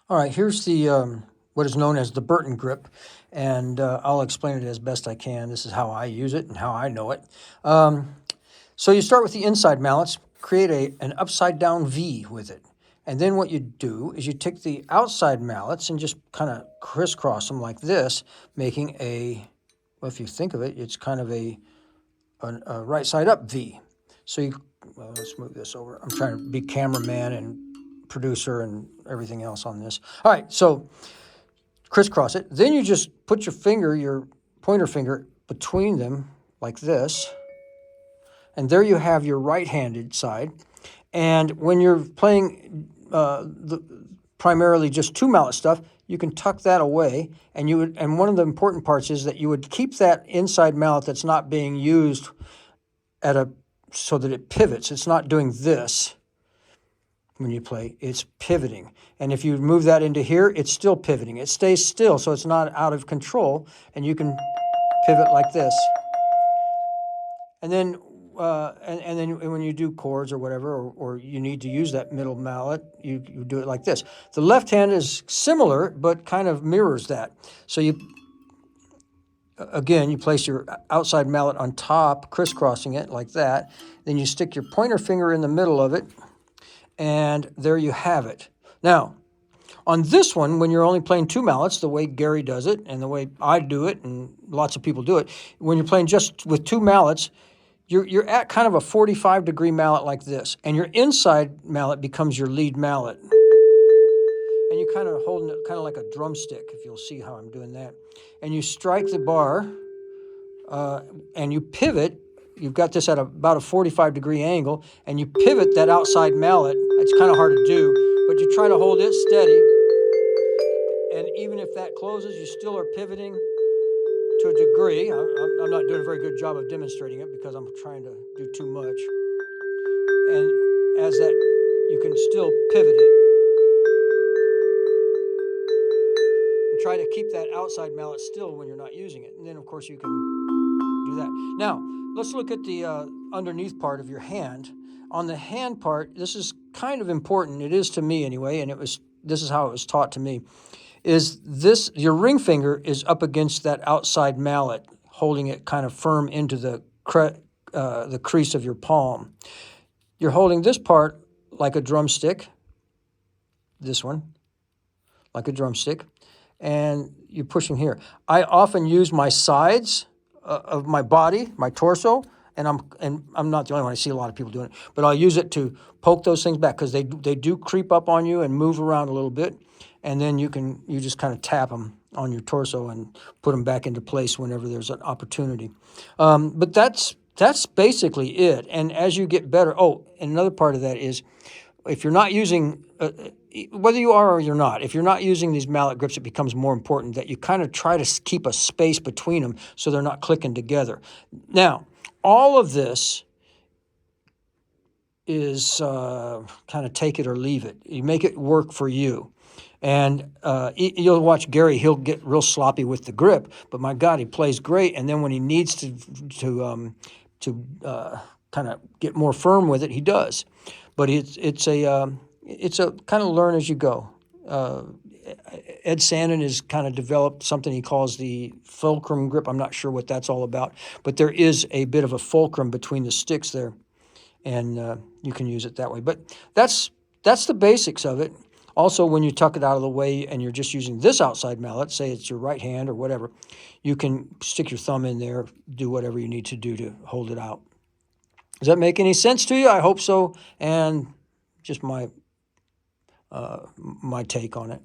All right, here's the what is known as the Burton Grip, and I'll explain it as best I can. This is how I use it and how I know it. Um, so you start with the inside mallets, create an upside down V with it. And then what you do is you take the outside mallets and just kind of crisscross them like this, making well, if you think of it, it's kind of a right side up V. So let's move this over. I'm trying to be cameraman and producer and everything else on this. All right, so crisscross it. Then you just put your pointer finger between them like this. And there you have your right-handed side. And when you're playing primarily just two mallet stuff, you can tuck that away. And one of the important parts is that you would keep that inside mallet that's not being used so that it pivots. It's not doing this when you play, it's pivoting. And if you move that into here, it's still pivoting. It stays still, so it's not out of control, and you can pivot like this. And then when you do chords or whatever, or you need to use that middle mallet, you do it like this. The left hand is similar, but kind of mirrors that. So you place your outside mallet on top, crisscrossing it like that. Then you stick your pointer finger in the middle of it, and there you have it. Now, on this one, when you're only playing two mallets, the way Gary does it and the way I do it and lots of people do it, when you're playing just with two mallets, you're at kind of a 45-degree mallet like this, and your inside mallet becomes your lead mallet. And you kind of holding it kind of like a drumstick, if you'll see how I'm doing that. And you strike the bar, and you pivot. You've got this at about a 45-degree angle, and you pivot that outside mallet. It's kind of hard to do, but you try to hold it steady. And even if that closes, you still are pivoting to a degree. I'm not doing a very good job of demonstrating it because I'm trying to do too much. And as that, you can still pivot it. And try to keep that outside mallet still when you're not using it. And then, of course, you can do that. Now, let's look at the underneath part of your hand. On the hand part, this is kind of important. It is to me anyway, and this is how it was taught to me. Is this, your ring finger is up against that outside mallet, holding it kind of firm into the crease of your palm. You're holding this part like a drumstick, this one, like a drumstick, and you're pushing here. I often use my sides of my body, my torso, and I'm not the only one. I see a lot of people doing it, but I'll use it to poke those things back because they do creep up on you and move around a little bit. And then you just kind of tap them on your torso and put them back into place whenever there's an opportunity. But that's basically it. And as you get better, and another part of that is, if you're not using, whether you are or you're not, if you're not using these mallet grips, it becomes more important that you kind of try to keep a space between them so they're not clicking together. Now, all of this is kind of take it or leave it. You make it work for you. And you'll watch Gary, he'll get real sloppy with the grip, but my God, he plays great. And then when he needs to kind of get more firm with it, he does. But it's a kind of learn as you go. Ed Sandin has kind of developed something he calls the fulcrum grip. I'm not sure what that's all about, but there is a bit of a fulcrum between the sticks there, and you can use it that way. But that's the basics of it. Also, when you tuck it out of the way and you're just using this outside mallet, say it's your right hand or whatever, you can stick your thumb in there, do whatever you need to do to hold it out. Does that make any sense to you? I hope so, and just my take on it.